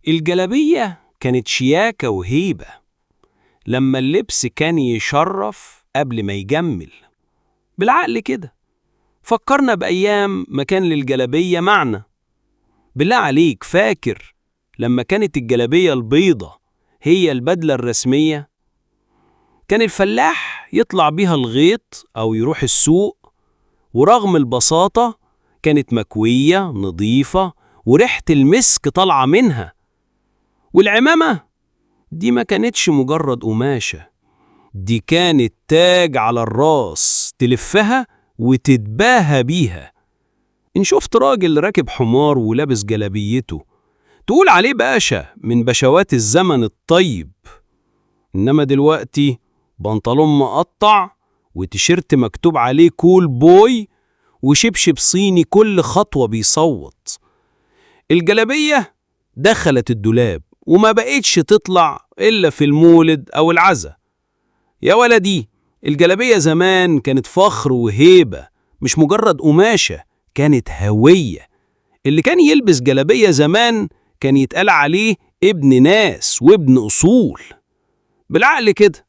الجلابية كانت شياكة وهيبة، لما اللبس كان يشرف قبل ما يجمل. بالعقل كده فكرنا بأيام ما كان للجلابية معنى. بالله عليك، فاكر لما كانت الجلابية البيضة هي البدلة الرسمية؟ كان الفلاح يطلع بيها الغيط أو يروح السوق، ورغم البساطة كانت مكوية نظيفة وريحة المسك طالعة منها. والعمامة دي ما كانتش مجرد قماشة، دي كانت تاج على الراس تلفها وتتباهى بيها. إن شفت راجل راكب حمار ولابس جلابيته تقول عليه باشا من بشوات الزمن الطيب. إنما دلوقتي بنطلون مقطع وتيشيرت مكتوب عليه كول بوي وشبشب صيني كل خطوة بيصوت. الجلابية دخلت الدولاب وما بقتش تطلع إلا في المولد أو العزا. يا ولدي، الجلابية زمان كانت فخر وهيبة، مش مجرد قماشة، كانت هوية. اللي كان يلبس جلابية زمان كان يتقال عليه ابن ناس وابن أصول. بالعقل كده